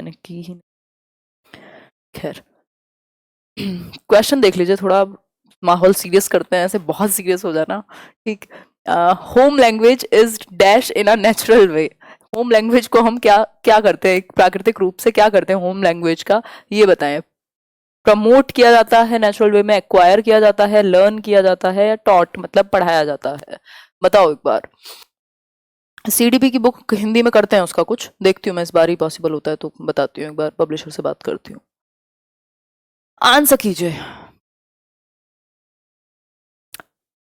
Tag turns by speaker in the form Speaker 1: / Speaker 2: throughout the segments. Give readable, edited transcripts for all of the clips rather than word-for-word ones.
Speaker 1: मैंने की ही नहीं। खैर क्वेश्चन देख लीजिए, थोड़ा माहौल सीरियस करते हैं, ऐसे बहुत सीरियस हो जाना। ठीक। Home language is dash in a natural way. Home language को हम क्या क्या करते हैं, एक प्राकृतिक रूप से क्या करते हैं होम लैंग्वेज का, ये बताएं। प्रमोट किया जाता है नेचुरल वे में, एक्वायर किया जाता है, लर्न किया जाता है, या टॉट मतलब पढ़ाया जाता है। बताओ एक बार। सीडीपी की बुक हिंदी में करते हैं उसका कुछ, देखती हूँ मैं, इस बार ही पॉसिबल होता है तो बताती हूँ, एक बार पब्लिशर से बात करती हूँ। आंसर कीजिए।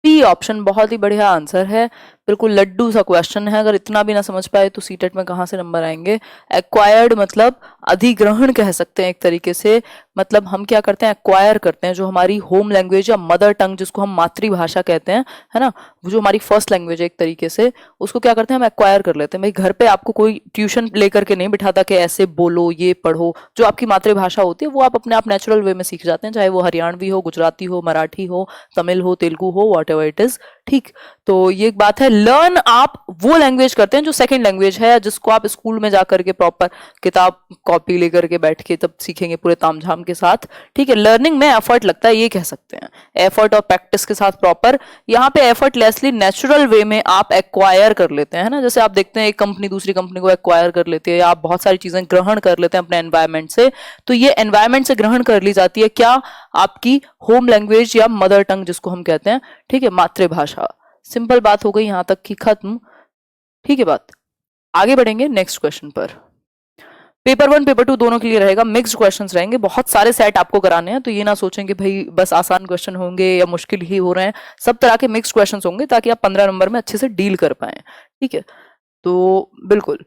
Speaker 1: बी ऑप्शन बहुत ही बढ़िया आंसर है, बिल्कुल लड्डू सा क्वेश्चन है। अगर इतना भी ना समझ पाए तो सीटेट में कहाँ से नंबर आएंगे। एक्वायर्ड मतलब अधिग्रहण कह सकते हैं एक तरीके से। मतलब हम क्या करते हैं, एक्वायर करते हैं जो हमारी होम लैंग्वेज या मदर टंग जिसको हम मातृभाषा कहते हैं, है ना, वो जो हमारी फर्स्ट लैंग्वेज है एक तरीके से, उसको क्या करते हैं हम एक्वायर कर लेते हैं। भाई घर पे आपको कोई ट्यूशन लेकर के नहीं बिठाता कि ऐसे बोलो ये पढ़ो, जो आपकी मातृभाषा होती है वो आप अपने आप नेचुरल वे में सीख जाते हैं, चाहे वो हरियाणवी हो, गुजराती हो, मराठी हो, तमिल हो, तेलुगु हो, वॉट एवर इट इज। ठीक। तो ये एक बात है। लर्न आप वो लैंग्वेज करते हैं जो सेकंड लैंग्वेज है, जिसको आप स्कूल में जाकर के प्रॉपर किताब कॉपी लेकर के बैठ के तब सीखेंगे पूरे तामझाम के साथ। ठीक है, लर्निंग में एफर्ट लगता है, ये कह सकते हैं, एफर्ट और प्रैक्टिस के साथ प्रॉपर। यहाँ पे एफर्टलेसली नेचुरल वे में आप एक्वायर कर लेते हैं, है ना, जैसे आप देखते हैं एक कंपनी दूसरी कंपनी को एक्वायर कर लेती है, या आप बहुत सारी चीजें ग्रहण कर लेते हैं अपने एनवायरमेंट से। तो ये एनवायरमेंट से ग्रहण कर ली जाती है क्या, आपकी होम लैंग्वेज या मदर टंग जिसको हम कहते हैं। ठीक है, मातृभाषा। सिंपल बात हो गई यहां तक की खत्म। ठीक है बात, आगे बढ़ेंगे नेक्स्ट क्वेश्चन पर। पेपर 1 पेपर 2 दोनों के लिए रहेगा, मिक्स्ड क्वेश्चंस रहेंगे, बहुत सारे सेट आपको कराने हैं, तो ये ना सोचें कि भाई बस आसान क्वेश्चन होंगे या मुश्किल ही हो रहे हैं। सब तरह के मिक्स्ड क्वेश्चंस होंगे ताकि आप 15 नंबर में अच्छे से डील कर पाए। ठीक है, तो बिल्कुल।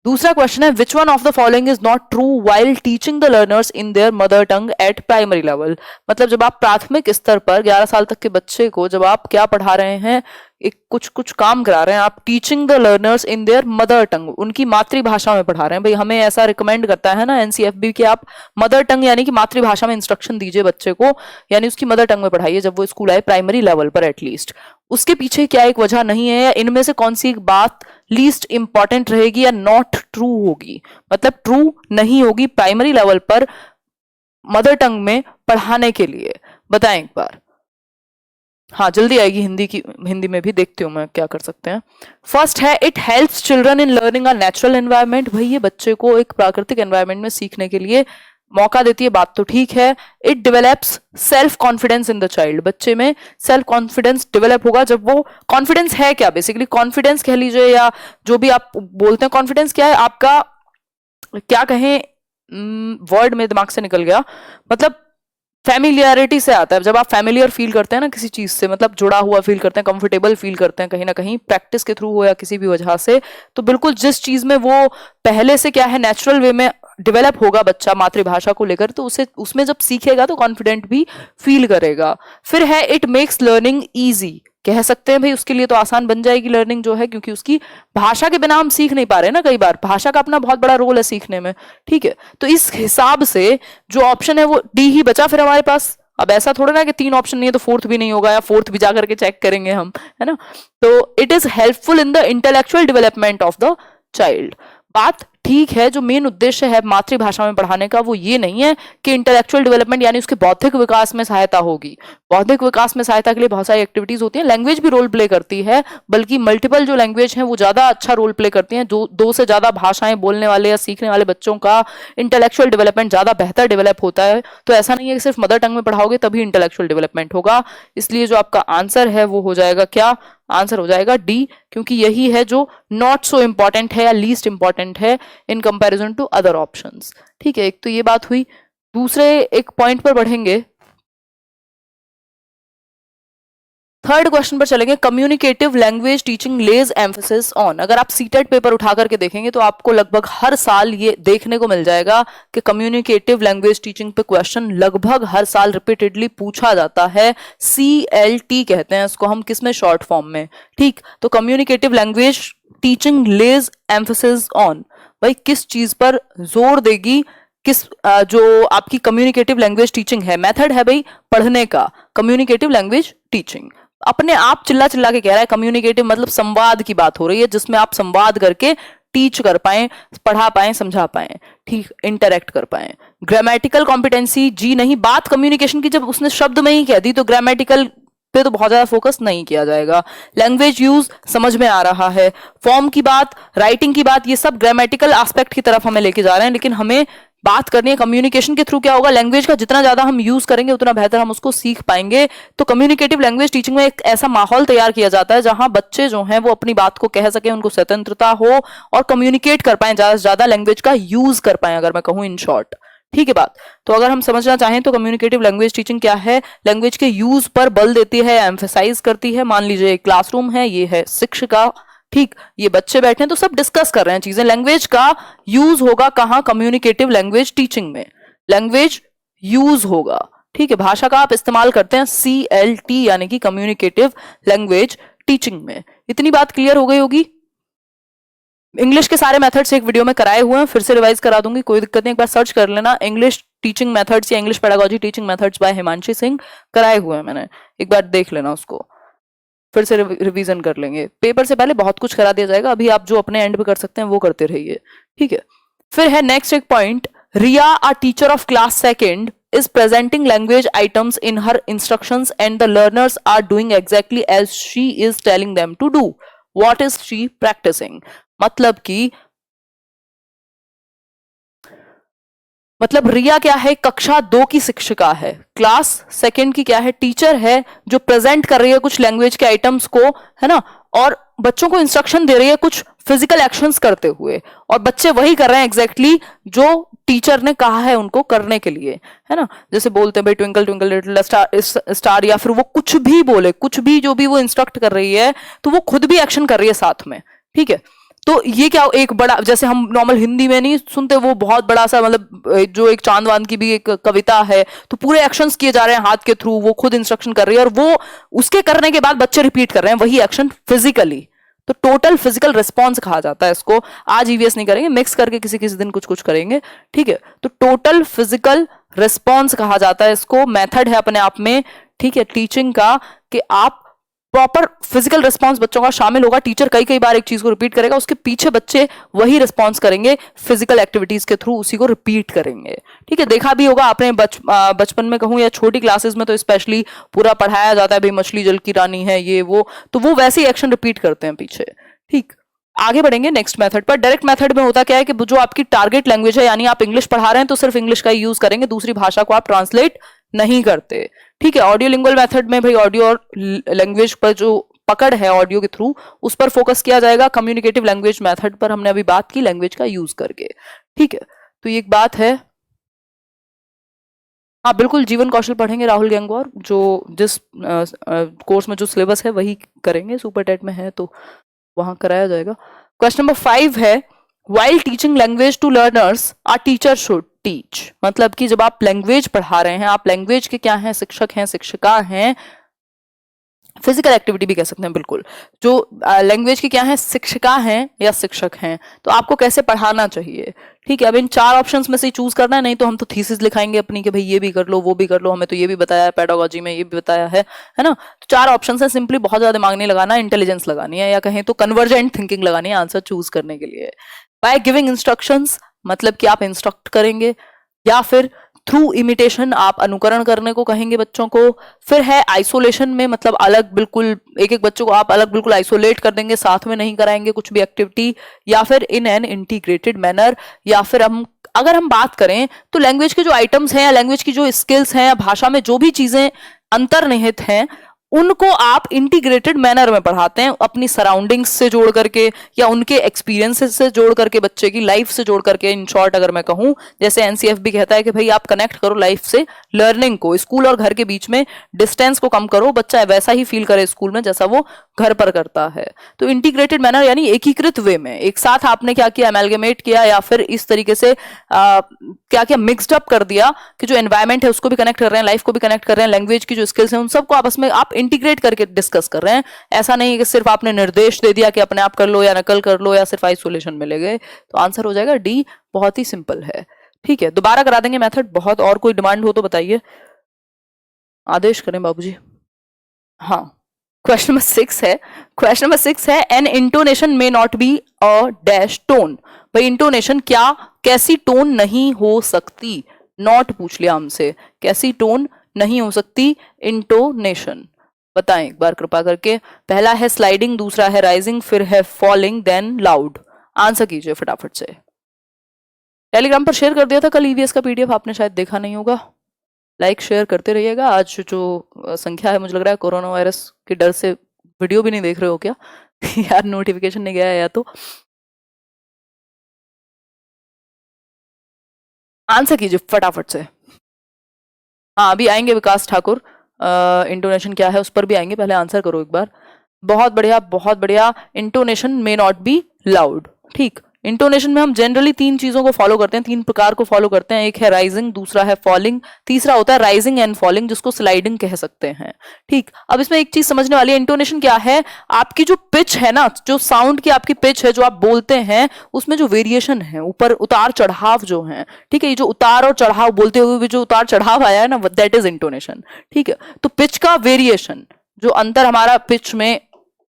Speaker 1: दूसरा क्वेश्चन है, which one of the following is not true while teaching the learners in their mother tongue eight primary level. मतलब जब आप प्राथमिक स्तर पर 11 साल तक के बच्चे को जब आप क्या पढ़ा रहे हैं, एक कुछ कुछ काम करा रहे हैं, आप teaching the learners in their mother tongue, उनकी मातृभाषा में पढ़ा रहे हैं। भाई हमें ऐसा रिकमेंड करता है ना एनसीएफबी कि आप मदर टंग यानी कि मातृभाषा में इंस्ट्रक्शन दीजिए बच्चे को, यानी उसकी मदर टंग में पढ़ाइए जब वो स्कूल आए प्राइमरी लेवल पर एटलीस्ट। उसके पीछे क्या एक वजह नहीं है, या इनमें से कौन सी एक बात लीस्ट इंपॉर्टेंट रहेगी या नॉट ट्रू होगी, मतलब ट्रू नहीं होगी प्राइमरी लेवल पर मदर टंग में पढ़ाने के लिए, बताएं एक बार। हाँ जल्दी आएगी हिंदी की, हिंदी में भी देखती हूँ मैं क्या कर सकते हैं। फर्स्ट है, it helps children in learning a natural environment. भाई ये बच्चे को एक प्राकृतिक एनवायरनमेंट में सीखने के लिए मौका देती है, बात तो ठीक है। It develops self confidence in the child. बच्चे में सेल्फ कॉन्फिडेंस डेवलप होगा जब वो, कॉन्फिडेंस है क्या, बेसिकली कॉन्फिडेंस कह लीजिए या जो भी आप बोलते हैं, कॉन्फिडेंस क्या है आपका, क्या कहें, वर्ड में दिमाग से निकल गया, मतलब फैमिलियरिटी से आता है। जब आप फैमिलियर फील करते हैं ना किसी चीज से, मतलब जुड़ा हुआ फील करते हैं, कंफर्टेबल फील करते हैं कहीं ना कहीं प्रैक्टिस के थ्रू हो या किसी भी वजह से, तो बिल्कुल जिस चीज में वो पहले से क्या है नेचुरल वे में डेवलप होगा बच्चा मातृभाषा को लेकर, तो उसे उसमें जब सीखेगा तो कॉन्फिडेंट भी फील करेगा। फिर है, इट मेक्स लर्निंग ईजी। कह सकते हैं भाई उसके लिए तो आसान बन जाएगी लर्निंग जो है, क्योंकि उसकी भाषा के बिना हम सीख नहीं पा रहे ना, कई बार भाषा का अपना बहुत बड़ा रोल है सीखने में। ठीक है, तो इस हिसाब से जो ऑप्शन है वो डी ही बचा फिर हमारे पास। अब ऐसा थोड़ा ना कि 3 ऑप्शन नहीं है तो फोर्थ भी नहीं होगा, या फोर्थ भी जाकर के चेक करेंगे हम, है ना। तो it is helpful in the intellectual development of the child. बात ठीक है, जो मेन उद्देश्य है मातृभाषा में पढ़ाने का वो ये नहीं है कि इंटेलेक्चुअल डेवलपमेंट यानी उसके बौद्धिक विकास में सहायता होगी। बौद्धिक विकास में सहायता के लिए बहुत सारी एक्टिविटीज होती हैं, लैंग्वेज भी रोल प्ले करती है, बल्कि मल्टीपल जो लैंग्वेज हैं वो ज्यादा अच्छा रोल प्ले करती हैं। जो 2 से ज्यादा भाषाएं बोलने वाले या सीखने वाले बच्चों का इंटेलेक्चुअल डेवलपमेंट ज्यादा बेहतर डेवलप होता है। तो ऐसा नहीं है कि सिर्फ मदर टंग में पढ़ाओगे तभी इंटेलेक्चुअल डेवलपमेंट होगा। इसलिए जो आपका आंसर है वो हो जाएगा क्या, आंसर हो जाएगा डी, क्योंकि यही है जो नॉट सो इंपॉर्टेंट है या लीस्ट इंपॉर्टेंट है in comparison to other options. ठीक है, एक तो ये बात हुई। दूसरे एक पॉइंट पर बढ़ेंगे, थर्ड क्वेश्चन पर चलेंगे। Communicative language teaching lays emphasis on. अगर आप सीटेट पेपर उठा करके देखेंगे तो आपको लगभग हर साल ये देखने को मिल जाएगा कि कम्युनिकेटिव लैंग्वेज टीचिंग पे क्वेश्चन लगभग हर साल रिपीटेडली पूछा जाता है। CLT कहते हैं इसको हम, किसमें, शॉर्ट फॉर्म में। ठीक, तो communicative language teaching lays emphasis on, भाई किस चीज पर जोर देगी, किस जो आपकी कम्युनिकेटिव लैंग्वेज टीचिंग है, मेथड है भाई पढ़ने का, कम्युनिकेटिव लैंग्वेज टीचिंग। अपने आप चिल्ला चिल्ला के कह रहा है कम्युनिकेटिव मतलब संवाद की बात हो रही है, जिसमें आप संवाद करके टीच कर पाए, पढ़ा पाए, समझा पाए, ठीक, इंटरेक्ट कर पाए। ग्रामेटिकल कॉम्पिटेंसी जी नहीं, बात कम्युनिकेशन की जब उसने शब्द में ही कह दी तो ग्रामेटिकल पे तो बहुत ज्यादा फोकस नहीं किया जाएगा। लैंग्वेज यूज समझ में आ रहा है, फॉर्म की बात, राइटिंग की बात, ये सब ग्रामेटिकल एस्पेक्ट की तरफ हमें लेके जा रहे हैं, लेकिन हमें बात करनी है कम्युनिकेशन के थ्रू। क्या होगा, लैंग्वेज का जितना ज्यादा हम यूज करेंगे उतना बेहतर हम उसको सीख पाएंगे। तो कम्युनिकेटिव लैंग्वेज टीचिंग में एक ऐसा माहौल तैयार किया जाता है जहां बच्चे जो हैं वो अपनी बात को कह सके, उनको स्वतंत्रता हो और कम्युनिकेट कर पाए, ज्यादा से ज्यादा लैंग्वेज का यूज कर पाए, अगर मैं कहूं इन शॉर्ट। ठीक है बात। तो अगर हम समझना चाहें तो कम्युनिकेटिव लैंग्वेज टीचिंग क्या है, लैंग्वेज के यूज पर बल देती है, एम्फेसाइज करती है। मान लीजिए क्लासरूम है, ये है शिक्षिका, ठीक, ये बच्चे बैठे हैं तो सब डिस्कस कर रहे हैं चीजें। लैंग्वेज का यूज होगा कहां, कम्युनिकेटिव लैंग्वेज टीचिंग में लैंग्वेज यूज होगा। ठीक है, भाषा का आप इस्तेमाल करते हैं CLT यानी कि कम्युनिकेटिव लैंग्वेज टीचिंग में। इतनी बात क्लियर हो गई होगी। इंग्लिश के सारे मेथड्स एक वीडियो में कराए हुए हैं, फिर से रिवाइज करा दूंगी, कोई दिक्कत नहीं, एक बार सर्च कर लेना इंग्लिश टीचिंग मेथड्स या English pedagogy teaching methods by Himanshi Singh, कराए हुए हैं मैंने, एक बार देख लेना उसको, फिर से रिवीजन कर लेंगे। पेपर से पहले बहुत कुछ करा दिया जाएगा, अभी आप जो अपने एंड पे कर सकते हैं वो करते रहिए। ठीक है, फिर है नेक्स्ट एक point, Riya a teacher of class second is presenting language items in her instructions and the learners are doing exactly as she is telling them to do. What is she practicing? मतलब रिया क्या है, कक्षा 2 की शिक्षिका है, class second की क्या है, टीचर है, जो प्रेजेंट कर रही है कुछ लैंग्वेज के आइटम्स को, है ना, और बच्चों को इंस्ट्रक्शन दे रही है कुछ फिजिकल एक्शंस करते हुए, और बच्चे वही कर रहे हैं एग्जैक्टली जो टीचर ने कहा है उनको करने के लिए, है ना। जैसे बोलते हैं भाई ट्विंकल ट्विंकल लिटिल स्टार, या फिर वो कुछ भी बोले, कुछ भी जो भी वो इंस्ट्रक्ट कर रही है तो वो खुद भी एक्शन कर रही है साथ में। ठीक है, तो ये क्या, एक बड़ा, जैसे हम नॉर्मल हिंदी में नहीं सुनते वो बहुत बड़ा सा, मतलब जो एक चांद वांद की भी एक कविता है, तो पूरे एक्शंस किए जा रहे हैं हाथ के थ्रू, वो खुद इंस्ट्रक्शन कर रही है और वो उसके करने के बाद बच्चे रिपीट कर रहे हैं वही एक्शन फिजिकली। तो टोटल फिजिकल रिस्पॉन्स कहा जाता है इसको। आज ईवीएस नहीं करेंगे, मिक्स करके किसी किसी दिन कुछ कुछ करेंगे। ठीक है, तो टोटल फिजिकल रिस्पॉन्स कहा जाता है इसको। मेथड है अपने आप में, ठीक है, टीचिंग का, कि आप प्रॉपर फिजिकल रिस्पॉन्स बच्चों का शामिल होगा। टीचर कई कई बार एक चीज को रिपीट करेगा, उसके पीछे बच्चे वही रिस्पॉन्स करेंगे फिजिकल एक्टिविटीज के थ्रू, उसी को रिपीट करेंगे। ठीक है, देखा भी होगा आपने बचपन में कहूं या छोटी क्लासेस में तो स्पेशली पूरा पढ़ाया जाता है भाई मछली जल की रानी है ये वो, तो वो वैसे ही एक्शन रिपीट करते हैं पीछे। ठीक, आगे बढ़ेंगे नेक्स्ट मेथड पर। डायरेक्ट मेथड में होता क्या है कि जो आपकी टारगेट लैंग्वेज है, यानी आप इंग्लिश पढ़ा रहे हैं तो सिर्फ इंग्लिश का यूज करेंगे, दूसरी भाषा को आप ट्रांसलेट नहीं करते। ठीक है, ऑडियो लिंगुअल मेथड में भाई ऑडियो और लैंग्वेज पर जो पकड़ है ऑडियो के थ्रू उस पर फोकस किया जाएगा। कम्युनिकेटिव लैंग्वेज मेथड पर हमने अभी बात की लैंग्वेज का यूज करके। ठीक है, तो ये एक बात है। हाँ बिल्कुल, जीवन कौशल पढ़ेंगे राहुल गंगवार, जो जिस कोर्स में जो सिलेबस है वही करेंगे, सुपर टेट में है तो वहां कराया जाएगा। क्वेश्चन नंबर 5 है, while teaching language to learners a teacher should teach. मतलब कि जब आप लैंग्वेज पढ़ा रहे हैं, आप लैंग्वेज के क्या हैं, शिक्षक हैं, शिक्षिका हैं, फिजिकल एक्टिविटी भी कह सकते हैं, बिल्कुल, जो लैंग्वेज की क्या है, शिक्षिका हैं या शिक्षक हैं, तो आपको कैसे पढ़ाना चाहिए। ठीक है, अब इन 4 ऑप्शंस में से चूज करना है, नहीं तो हम तो थीसिस लिखाएंगे अपनी कि भाई ये भी कर लो वो भी कर लो, हमें तो ये भी बताया है पेडागोजी में, ये भी बताया है ना। तो 4 ऑप्शंस है, सिंपली बहुत ज्यादा दिमाग नहीं लगाना, इंटेलिजेंस लगानी है, या कहें तो कन्वर्जेंट थिंकिंग लगानी है आंसर चूज करने के लिए। बाय गिविंग इंस्ट्रक्शंस, मतलब कि आप इंस्ट्रक्ट करेंगे, या फिर थ्रू इमिटेशन आप अनुकरण करने को कहेंगे बच्चों को। फिर है आइसोलेशन में, मतलब अलग बिल्कुल एक एक बच्चों को आप अलग बिल्कुल आइसोलेट कर देंगे, साथ में नहीं कराएंगे कुछ भी एक्टिविटी। या फिर इन एन इंटीग्रेटेड मैनर, या फिर अगर हम बात करें तो लैंग्वेज के जो आइटम्स हैं या लैंग्वेज की जो स्किल्स हैं या भाषा में जो भी चीजें अंतर्निहित हैं उनको आप इंटीग्रेटेड मैनर में पढ़ाते हैं, अपनी सराउंडिंग्स से जोड़ करके या उनके एक्सपीरियंसेस से जोड़ करके, बच्चे की लाइफ से जोड़ करके। इन शॉर्ट अगर मैं कहूं, जैसे एनसीएफ भी कहता है कि भाई आप कनेक्ट करो लाइफ से लर्निंग को, स्कूल और घर के बीच में डिस्टेंस को कम करो, बच्चा वैसा ही फील करे स्कूल में जैसा वो घर पर करता है। तो इंटीग्रेटेड मैनर यानी एकीकृत वे में, एक साथ आपने क्या किया, अमेलगेमेट किया, या फिर इस तरीके से क्या क्या मिक्सड अप कर दिया कि जो एनवायरमेंट है उसको भी कनेक्ट कर रहे हैं, लाइफ को भी कनेक्ट कर रहे हैं, लैंग्वेज की जो स्किल्स हैं उन सबको आपस में आप इंटीग्रेट करके डिस्कस कर रहे हैं। ऐसा नहीं कि सिर्फ आपने निर्देश दे दिया कि अपने आप कर लो या नकल कर लो या सिर्फ आइसोलेशन में ले गए। तो आंसर हो जाएगा डी, बहुत ही सिंपल है। ठीक है, दोबारा करा देंगे मेथड, बहुत और कोई डिमांड हो तो बताइए, आदेश करें बाबूजी। हाँ क्वेश्चन नंबर 6 है, क्वेश्चन नंबर 6 है an intonation may not be a dash tone. भाई इंटोनेशन क्या, कैसी टोन नहीं हो सकती, नॉट पूछ लिया हमसे, कैसी टोन नहीं हो सकती इंटोनेशन, बताएं एक बार कृपा करके। पहला है स्लाइडिंग, दूसरा है राइजिंग, फिर है फॉलिंग, देन लाउड। आंसर कीजिए फटाफट से। टेलीग्राम पर शेयर कर दिया था कल ईवीएस का पीडीएफ, आपने शायद देखा नहीं होगा। लाइक शेयर करते रहिएगा। आज जो संख्या है, मुझे लग रहा है कोरोना वायरस के डर से वीडियो भी नहीं देख रहे हो क्या? यार नोटिफिकेशन नहीं गया है या तो। आंसर कीजिए फटाफट से। हाँ अभी आएंगे विकास ठाकुर, इंटोनेशन क्या है उस पर भी आएंगे, पहले आंसर करो एक बार। बहुत बढ़िया बहुत बढ़िया। Intonation may not be loud, ठीक। इंटोनेशन में हम जनरली तीन चीजों को फॉलो करते हैं, तीन प्रकार को फॉलो करते हैं। एक है राइजिंग, दूसरा है फॉलिंग, तीसरा होता है राइजिंग एंड फॉलिंग, जिसको स्लाइडिंग कह सकते हैं, ठीक। अब इसमें एक चीज समझने वाली है, इंटोनेशन क्या है, आपकी जो पिच है ना, जो साउंड की आपकी पिच है, जो आप बोलते हैं उसमें जो वेरिएशन है, ऊपर उतार चढ़ाव जो है, ठीक है, ये जो उतार और चढ़ाव, बोलते हुए भी जो उतार चढ़ाव आया है ना, दैट इज इंटोनेशन, ठीक है। तो पिच का वेरिएशन, जो अंतर हमारा पिच में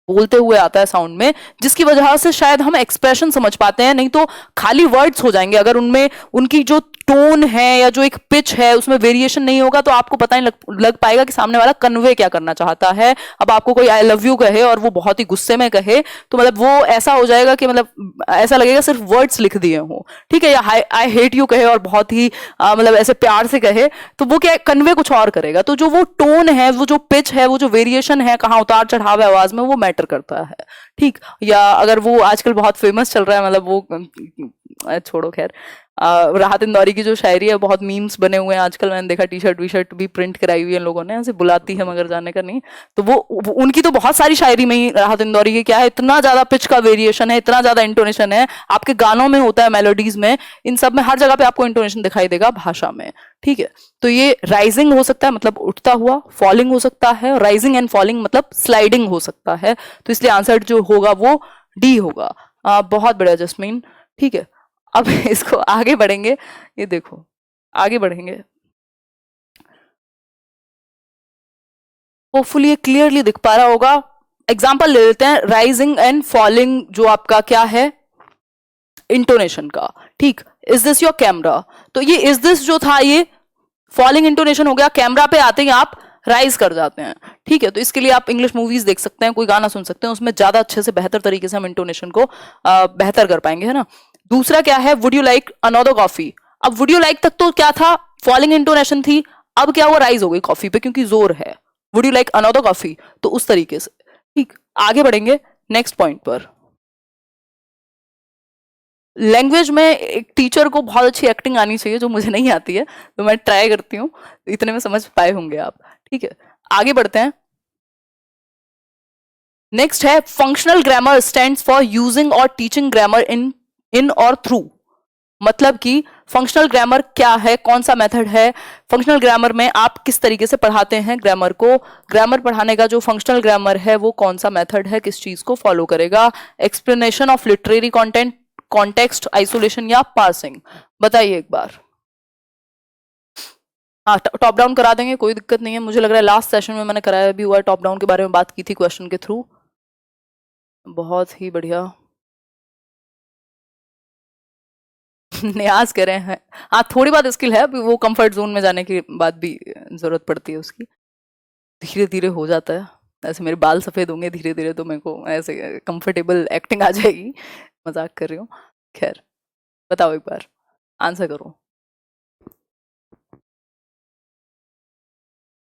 Speaker 1: बोलते हुए आता है साउंड में, जिसकी वजह से शायद हम एक्सप्रेशन समझ पाते हैं, नहीं तो खाली वर्ड्स हो जाएंगे अगर उनमें उनकी जो टोन है या जो एक पिच है उसमें वेरिएशन नहीं होगा, तो आपको पता नहीं लग पाएगा कि सामने वाला कन्वे क्या करना चाहता है। अब आपको कोई आई लव यू कहे और वो बहुत ही गुस्से में कहे, तो मतलब वो ऐसा हो जाएगा कि मतलब ऐसा लगेगा सिर्फ वर्ड्स लिख दिए हों, ठीक है। या आई हेट यू कहे और बहुत ही मतलब ऐसे प्यार से कहे, तो वो क्या कन्वे कुछ और करेगा। तो जो वो टोन है, वो जो पिच है, वो जो वेरिएशन है, कहाँ उतार चढ़ाव है आवाज में, वो मैटर करता है, ठीक। या अगर वो आजकल बहुत फेमस चल रहा है, मतलब वो छोड़ो खैर, राहत इंदौरी की जो शायरी है, बहुत मीम्स बने हुए हैं आजकल, मैंने देखा, टी शर्ट वी शर्ट भी प्रिंट कराई हुई है लोगों ने, ऐसे बुलाती है मगर जाने का नहीं। तो वो उनकी तो बहुत सारी शायरी में ही राहत इंदौरी की क्या है, इतना ज्यादा पिच का वेरिएशन है, इतना ज्यादा इंटोनेशन है, आपके गानों में होता है, मेलोडीज में, इन सब में हर जगह पे आपको इंटोनेशन दिखाई देगा भाषा में, ठीक है। तो ये राइजिंग हो सकता है मतलब उठता हुआ, फॉलिंग हो सकता है, राइजिंग एंड फॉलिंग मतलब स्लाइडिंग हो सकता है। तो इसलिए आंसर जो होगा वो डी होगा। बहुत बढ़िया जस्मीन, ठीक है। अब इसको आगे बढ़ेंगे, ये देखो आगे बढ़ेंगे, होपफुली ये क्लियरली दिख पा रहा होगा। एग्जाम्पल ले लेते हैं, राइजिंग एंड फॉलिंग जो आपका क्या है इंटोनेशन का, ठीक। इज दिस योर कैमरा, तो ये इज दिस जो था ये फॉलिंग इंटोनेशन हो गया। कैमरा पे आते ही आप राइज कर जाते हैं, ठीक है। तो इसके लिए आप इंग्लिश मूवीज देख सकते हैं, कोई गाना सुन सकते हैं, उसमें ज्यादा अच्छे से बेहतर तरीके से हम इंटोनेशन को बेहतर कर पाएंगे, है ना। दूसरा क्या है, would you like another coffee. अब वुड यू लाइक तक तो क्या था, फॉलिंग इंटोनेशन थी, अब क्या हुआ, राइज हो गई कॉफी पे क्योंकि जोर है, would you like another coffee, तो उस तरीके से, ठीक। आगे बढ़ेंगे नेक्स्ट पॉइंट पर। लैंग्वेज में एक टीचर को बहुत अच्छी एक्टिंग आनी चाहिए, जो मुझे नहीं आती है, तो मैं ट्राई करती हूँ, इतने में समझ पाए होंगे आप, ठीक है। आगे बढ़ते हैं। नेक्स्ट है functional grammar stands for using और टीचिंग ग्रामर इन और थ्रू। मतलब कि फंक्शनल ग्रामर क्या है, कौन सा मेथड है, फंक्शनल ग्रामर में आप किस तरीके से पढ़ाते हैं ग्रामर को, ग्रामर पढ़ाने का जो फंक्शनल ग्रामर है वो कौन सा मेथड है, किस चीज को फॉलो करेगा, explanation of literary content, context, isolation या पार्सिंग, बताइए एक बार। हाँ टॉप डाउन करा देंगे, कोई दिक्कत नहीं है, मुझे लग रहा है लास्ट सेशन में मैंने कराया भी हुआ है, टॉप डाउन के बारे में बात की थी क्वेश्चन के थ्रू। बहुत ही बढ़िया। न्याज करें हैं, हाँ थोड़ी बात स्किल है, अभी वो कंफर्ट जोन में जाने के बाद भी जरूरत पड़ती है उसकी, धीरे धीरे हो जाता है। ऐसे मेरे बाल सफेद होंगे धीरे धीरे, तो मेरे को ऐसे कंफर्टेबल एक्टिंग आ जाएगी, मजाक कर रही हूँ। खैर बताओ एक बार, आंसर करो।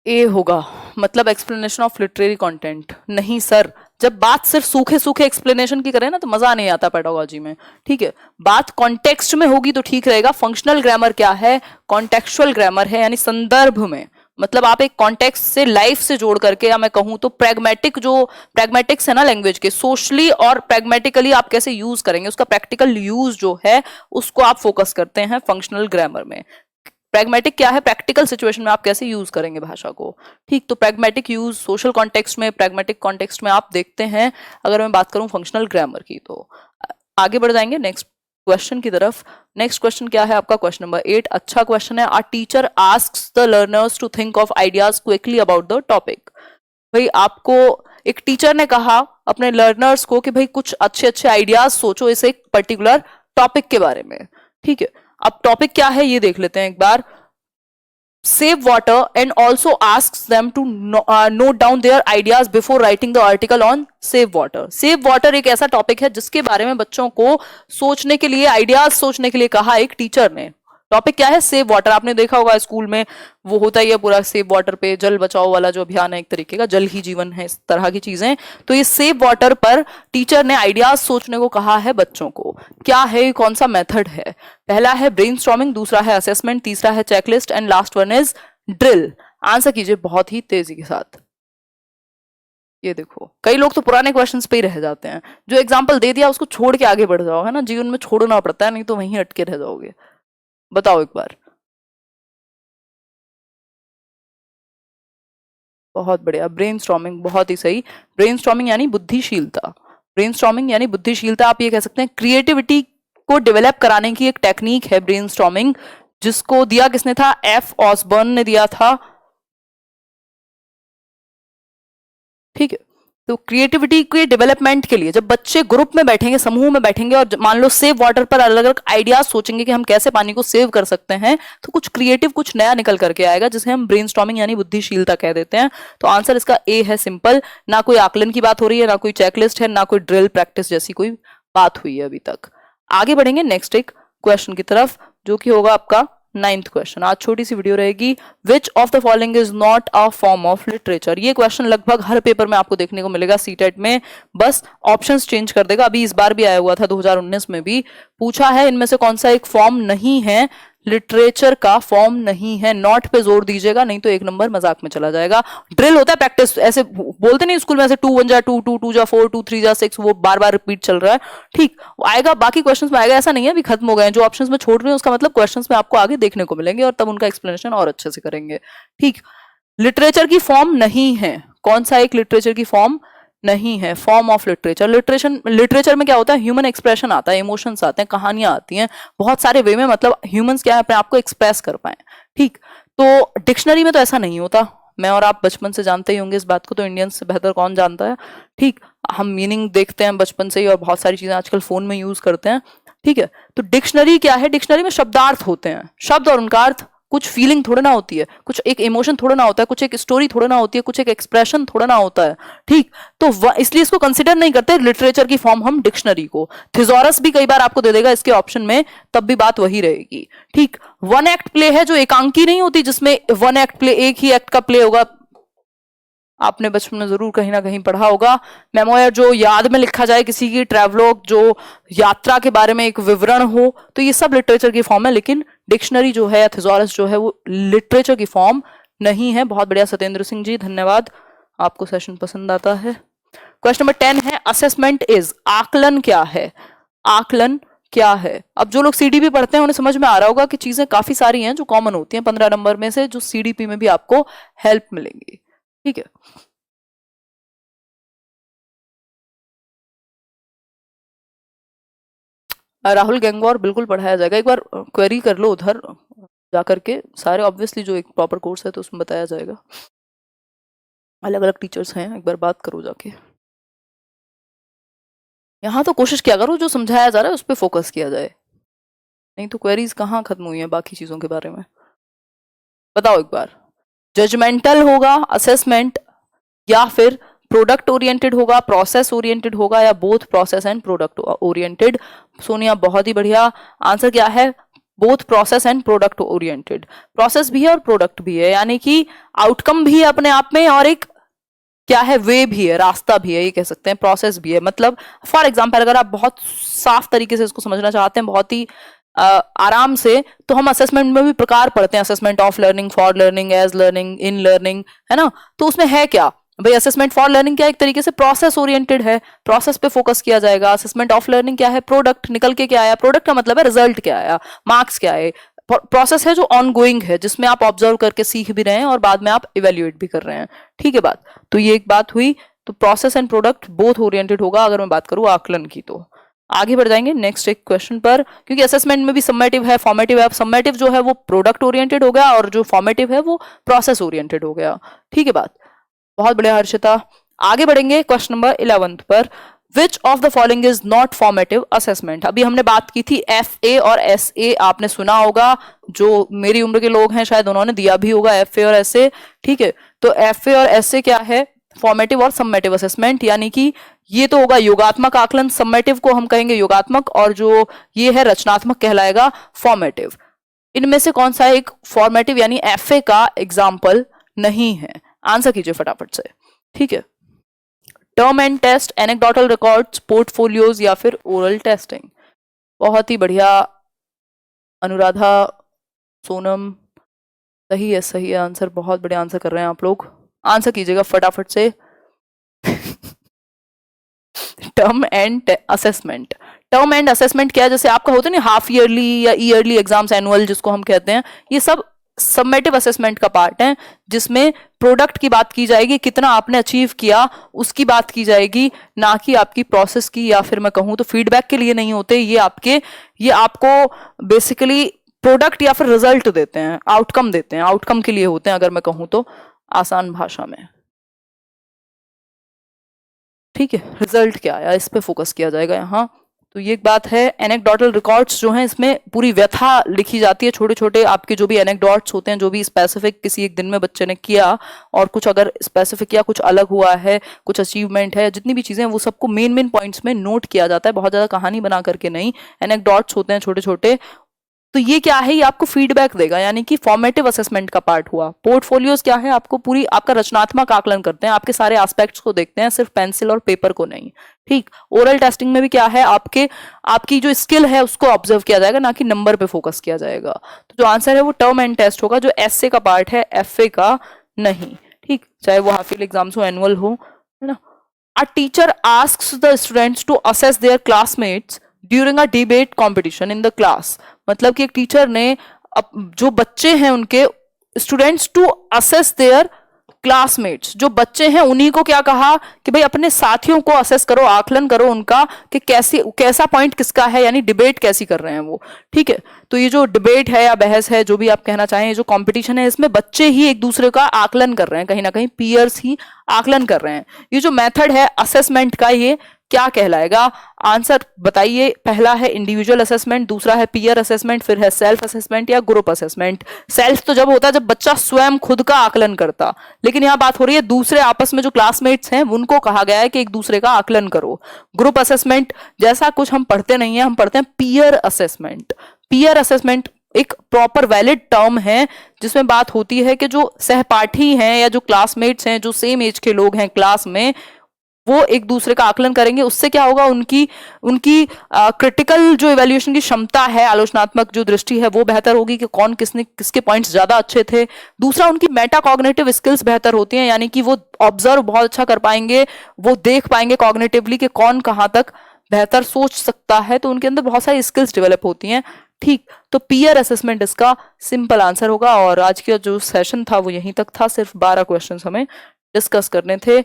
Speaker 1: ए होगा, मतलब एक्सप्लेनेशन ऑफ लिटरेरी कंटेंट। नहीं सर, जब बात सिर्फ सूखे सूखे एक्सप्लेनेशन की करें ना तो मजा नहीं आता पेडागोजी में, ठीक है। बात कॉन्टेक्स्ट में होगी तो ठीक रहेगा। फंक्शनल ग्रामर क्या है, कॉन्टेक्चुअल ग्रामर है, यानी संदर्भ में, मतलब आप एक कॉन्टेक्स्ट से, लाइफ से जोड़ करके, या मैं कहूं तो प्रैग्मेटिक, जो प्रैग्मेटिक्स है ना लैंग्वेज के, सोशली और प्रैग्मेटिकली आप कैसे यूज करेंगे, उसका प्रैक्टिकल यूज जो है उसको आप फोकस करते हैं फंक्शनल ग्रामर में। प्रैग्मेटिक क्या है, प्रैक्टिकल सिचुएशन में आप कैसे यूज करेंगे भाषा को, ठीक। तो प्रैग्मेटिक यूज सोशल कॉन्टेक्स्ट में, प्रैग्मेटिक कॉन्टेक्स्ट में आप देखते हैं। अगर मैं बात करूं फंक्शनल ग्रामर की, तो आगे बढ़ जाएंगे नेक्स्ट क्वेश्चन की तरफ। नेक्स्ट क्वेश्चन क्या है आपका, क्वेश्चन नंबर 8। अच्छा क्वेश्चन है। Our teacher asks the learners to think of ideas quickly about the topic. भाई आपको एक टीचर ने कहा अपने लर्नर्स को कि भाई कुछ अच्छे अच्छे आइडियाज सोचो इस एक पर्टिकुलर टॉपिक के बारे में। ठीक है, अब टॉपिक क्या है ये देख लेते हैं एक बार। save water and also asks them to note down their ideas before writing the article on save water। save water एक ऐसा टॉपिक है जिसके बारे में बच्चों को सोचने के लिए, आइडियाज सोचने के लिए कहा एक टीचर ने। टॉपिक क्या है? Save water. आपने देखा होगा स्कूल में वो होता ही है पूरा सेव वाटर पे, जल बचाओ वाला जो अभियान है एक तरीके का, जल ही जीवन है, इस तरह की चीजें। तो ये सेव वाटर पर टीचर ने आइडियाज सोचने को कहा है बच्चों को। क्या है, कौन सा मेथड है? पहला है ब्रेनस्टॉर्मिंग, दूसरा है असेसमेंट, तीसरा है checklist and last one is drill. Answer कीजिए बहुत ही तेजी के साथ। ये देखो कई लोग तो पुराने क्वेश्चंस पे ही रह जाते हैं, जो एग्जाम्पल दे दिया उसको छोड़ के आगे बढ़ जाओ, है ना, जीवन में छोड़ना पड़ता है, नहीं तो वहीं अटके रह जाओगे। बताओ एक बार। बहुत बढ़िया, ब्रेनस्टॉर्मिंग, बहुत ही सही। ब्रेनस्टॉर्मिंग यानी बुद्धिशीलता। ब्रेनस्टॉर्मिंग यानी बुद्धिशीलता, आप ये कह सकते हैं क्रिएटिविटी को डेवलप कराने की एक टेक्निक है ब्रेनस्टॉर्मिंग, जिसको दिया किसने था? एफ ऑसबर्न ने दिया था। ठीक है, तो क्रिएटिविटी के डेवलपमेंट के लिए जब बच्चे ग्रुप में बैठेंगे, समूह में बैठेंगे और मान लो सेव वाटर पर अलग अलग आइडियाज सोचेंगे कि हम कैसे पानी को सेव कर सकते हैं, तो कुछ क्रिएटिव, कुछ नया निकल करके आएगा, जिसे हम ब्रेनस्टॉर्मिंग यानी बुद्धिशीलता कह देते हैं। तो आंसर इसका ए है, सिंपल। ना कोई आकलन की बात हो रही है, ना कोई चेकलिस्ट है, ना कोई ड्रिल प्रैक्टिस जैसी कोई बात हुई है अभी तक। आगे बढ़ेंगे नेक्स्ट एक क्वेश्चन की तरफ, जो कि होगा आपका 9th क्वेश्चन। आज छोटी सी वीडियो रहेगी। Which of the following is not a form of literature. ये क्वेश्चन लगभग हर पेपर में आपको देखने को मिलेगा सीटेट में, बस ऑप्शंस चेंज कर देगा। अभी इस बार भी आया हुआ था, 2019 में भी पूछा है, इनमें से कौन सा एक फॉर्म नहीं है, लिटरेचर का फॉर्म नहीं है। नॉट पे जोर दीजिएगा, नहीं तो एक नंबर मजाक में चला जाएगा। ड्रिल होता है प्रैक्टिस, ऐसे बोलते नहीं स्कूल में, ऐसे 2 1 जा 2 2 2 जा 4 2 3 जा 6, वो बार बार रिपीट चल रहा है। ठीक आएगा, बाकी क्वेश्चंस में आएगा, ऐसा नहीं है अभी खत्म हो गए हैं। जो ऑप्शंस में छोड़ रही हूँ उसका मतलब क्वेश्चंस में आपको आगे देखने को मिलेंगे और तब उनका एक्सप्लेनेशन और अच्छे से करेंगे। ठीक, लिटरेचर की फॉर्म नहीं है, कौन सा एक लिटरेचर की फॉर्म नहीं है? Form of literature. लिटरेचर में क्या होता है? ह्यूमन एक्सप्रेशन आता है, इमोशंस आते हैं, कहानियां आती हैं बहुत सारे वे में, मतलब ह्यूमंस क्या है अपने आप को एक्सप्रेस कर पाए। ठीक, तो डिक्शनरी में तो ऐसा नहीं होता। मैं और आप बचपन से जानते ही होंगे इस बात को, तो इंडियंस से बेहतर कौन जानता है। ठीक, हम मीनिंग देखते हैं बचपन से ही और बहुत सारी चीजें आजकल फोन में यूज करते हैं। ठीक है, तो डिक्शनरी क्या है? डिक्शनरी में शब्दार्थ होते हैं, शब्द और उनका अर्थ। कुछ फीलिंग थोड़ा ना होती है, कुछ एक इमोशन थोड़ा ना होता है, कुछ एक स्टोरी थोड़ा ना होती है, कुछ एक एक्सप्रेशन थोड़ा ना होता है। ठीक, तो इसलिए इसको कंसिडर नहीं करते लिटरेचर की फॉर्म हम डिक्शनरी को। थिजोरस भी कई बार आपको दे देगा इसके ऑप्शन में, तब भी बात वही रहेगी। ठीक, वन एक्ट प्ले है जो एकांकी नहीं होती, जिसमें वन एक्ट प्ले, एक ही एक्ट का प्ले होगा। आपने बचपन में जरूर कहीं ना कहीं पढ़ा होगा। मेमोयर जो याद में लिखा जाए किसी की, ट्रैवलॉग जो यात्रा के बारे में एक विवरण हो, तो ये सब लिटरेचर की फॉर्म है। लेकिन डिक्शनरी जो है या थिजोरस जो है वो लिटरेचर की फॉर्म नहीं है। बहुत बढ़िया सत्येंद्र सिंह जी, धन्यवाद, आपको सेशन पसंद आता है। क्वेश्चन नंबर 10 है, असेसमेंट इज। आकलन क्या है? आकलन क्या है? अब जो लोग सीडीपी पढ़ते हैं उन्हें समझ में आ रहा होगा कि चीजें काफी सारी हैं जो कॉमन होती हैं 15 नंबर में से, जो सीडीपी में भी आपको हेल्प मिलेंगी। ठीक है, राहुल गंगवार बिल्कुल पढ़ाया जाएगा। एक बार क्वेरी कर लो उधर जाकर के, सारे ऑब्वियसली जो एक प्रॉपर कोर्स है तो उसमें बताया जाएगा। अलग अलग टीचर्स हैं, एक बार बात करो जाके। यहाँ तो कोशिश किया करो जो समझाया जा रहा है उस पर फोकस किया जाए, नहीं तो क्वेरीज कहाँ खत्म हुई है बाकी चीजों के बारे में। बताओ एक बार, जजमेंटल होगा असेसमेंट, या फिर प्रोडक्ट ओरिएंटेड होगा, प्रोसेस ओरिएंटेड होगा, या both process and product oriented? Sonia बहुत ही बढ़िया, आंसर क्या है? Both process and product oriented. Process भी है और प्रोडक्ट भी है, यानी कि आउटकम भी है अपने आप में, और एक क्या है, वे भी है, रास्ता भी है, ये कह सकते हैं। प्रोसेस भी है, मतलब फॉर एग्जाम्पल अगर आप बहुत साफ तरीके से इसको समझना चाहते हैं, बहुत ही आराम से, तो हम असेसमेंट में भी प्रकार पढ़ते हैं, assessment of learning, for learning, as learning, in learning, है ना। तो उसमें है क्या भाई, असेसमेंट फॉर लर्निंग क्या, एक तरीके से प्रोसेस ओरिएंटेड है, प्रोसेस पे फोकस किया जाएगा। असेसमेंट ऑफ लर्निंग क्या है, प्रोडक्ट, निकल के क्या आया, प्रोडक्ट का मतलब है रिजल्ट क्या आया, मार्क्स क्या आए। प्रोसेस है जो ऑनगोइंग है, जिसमें आप ऑब्जर्व करके सीख भी रहे हैं और बाद में आप इवेल्युएट भी कर रहे हैं। ठीक है बात, तो ये एक बात हुई। तो process and product both oriented होगा अगर मैं बात करूं आकलन की। तो आगे बढ़ जाएंगे नेक्स्ट एक क्वेश्चन पर, क्योंकि असेसमेंट में भी समेटिव है, फॉर्मेटिव है। समेटिव जो है वो प्रोडक्ट ओरिएंटेड हो गया और जो फॉर्मेटिव है वो प्रोसेस ओरिएंटेड हो गया। ठीक है बात, बहुत बढ़िया हर्षिता, आगे बढ़ेंगे क्वेश्चन नंबर 11 पर। Which of the following is not formative assessment. अभी हमने बात की थी FA और SA, आपने सुना होगा, जो मेरी उम्र के लोग हैं शायद उन्होंने दिया भी होगा FA और SA। ठीक है, तो FA और SA क्या है, फॉर्मेटिव और सम्मेटिव असेसमेंट, यानी कि ये तो होगा योगात्मक आकलन, सम्मेटिव को हम कहेंगे योगात्मक, और जो ये है रचनात्मक कहलाएगा फॉर्मेटिव। इनमें से कौन सा एक फॉर्मेटिव यानी FA का एग्जाम्पल नहीं है? आंसर कीजिए फटाफट से। ठीक है, term end test, anecdotal records, portfolios या फिर ओरल टेस्टिंग। बहुत ही बढ़िया अनुराधा, सोनम, सही है आंसर, बहुत बढ़िया आंसर कर रहे हैं आप लोग। आंसर कीजिएगा फटाफट से। Term and assessment. Term and assessment क्या है, जैसे आपका होता है ना हाफ ईयरली या ईयरली एग्जाम्स, एनुअल जिसको हम कहते हैं, ये सब समेटिव असेसमेंट का पार्ट है, जिसमें प्रोडक्ट की बात की जाएगी, कितना आपने अचीव किया उसकी बात की जाएगी, ना कि आपकी प्रोसेस की, या फिर मैं कहूं तो फीडबैक के लिए नहीं होते ये आपको बेसिकली प्रोडक्ट या फिर रिजल्ट देते हैं, आउटकम देते हैं, आउटकम के लिए होते हैं अगर मैं कहूं तो आसान भाषा में। ठीक है, रिजल्ट क्या आया इस पे फोकस किया जाएगा यहाँ। तो ये एक बात है। एनेक्डोटल रिकॉर्ड्स जो हैं, इसमें पूरी व्यथा लिखी जाती है, छोटे छोटे आपके जो भी एनेक्डोट्स होते हैं, जो भी स्पेसिफिक किसी एक दिन में बच्चे ने किया, और कुछ अगर स्पेसिफिक किया, कुछ अलग हुआ है, कुछ अचीवमेंट है, जितनी भी चीजें वो सबको मेन पॉइंट्स में नोट किया जाता है, बहुत ज्यादा कहानी बना करके नहीं, एनेक्डोट्स होते हैं छोटे छोटे। तो ये क्या है, ये आपको फीडबैक देगा, यानी कि फॉर्मेटिव असेसमेंट का पार्ट हुआ। पोर्टफोलियोज क्या है, आपको पूरी आपका रचनात्मक आकलन करते हैं, आपके सारे एस्पेक्ट्स को देखते हैं, सिर्फ पेंसिल और पेपर को नहीं। ठीक, ओरल टेस्टिंग में भी क्या है, आपकी जो स्किल है उसको ऑब्जर्व किया जाएगा, ना कि नंबर पे फोकस किया जाएगा। तो जो आंसर है वो टर्म एंड टेस्ट होगा, जो एसए का पार्ट है, FA का नहीं। ठीक, चाहे वो हाफ ईयरली एग्जाम्स हो, एनुअल हो, है ना। A teacher asks the students to assess their classmates during a debate competition in the class. मतलब कि एक टीचर ने जो बच्चे हैं उनके students to assess their classmates, जो बच्चे हैं उन्हीं को क्या कहा कि भाई अपने साथियों को असेस करो, आकलन करो उनका कि कैसा पॉइंट किसका है, यानी डिबेट कैसी कर रहे हैं वो। ठीक है, तो ये जो डिबेट है या बहस है, जो भी आप कहना चाहें, ये जो कंपटीशन है, इसमें बच्चे ही एक दूसरे का आकलन कर रहे हैं, कहीं ना कहीं पीयर्स ही आकलन कर रहे हैं। ये जो मेथड है असेसमेंट का, ये क्या कहलाएगा? आंसर बताइए। पहला है इंडिविजुअल असेसमेंट, दूसरा है पीयर असेसमेंट, फिर है सेल्फ असेसमेंट या ग्रुप असेसमेंट। सेल्फ तो जब होता है जब बच्चा स्वयं खुद का आकलन करता, लेकिन यहां बात हो रही है दूसरे आपस में जो क्लासमेट्स हैं उनको कहा गया है कि एक दूसरे का आकलन करो। ग्रुप असेसमेंट जैसा कुछ हम पढ़ते नहीं है, हम पढ़ते हैं पीयर असेसमेंट। पीयर असेसमेंट एक प्रॉपर वैलिड टर्म है, जिसमें बात होती है कि जो सहपाठी हैं या जो क्लासमेट्स हैं, जो सेम एज के लोग हैं क्लास में, वो एक दूसरे का आकलन करेंगे। उससे क्या होगा, उनकी उनकी क्रिटिकल जो इवैल्यूएशन की क्षमता है, आलोचनात्मक जो दृष्टि है, वो बेहतर होगी कि कौन किसके पॉइंट्स ज्यादा अच्छे थे। दूसरा, उनकी मेटा कॉग्निटिव स्किल्स बेहतर होती हैं, यानी कि वो ऑब्जर्व बहुत अच्छा कर पाएंगे, वो देख पाएंगे कॉग्निटिवली कि कौन कहाँ तक बेहतर सोच सकता है, तो उनके अंदर बहुत सारी स्किल्स डेवलप होती हैं। ठीक, तो पीयर असेसमेंट इसका सिंपल आंसर होगा। और आज का जो सेशन था वो यहीं तक था, सिर्फ 12 क्वेश्चन हमें डिस्कस करने थे।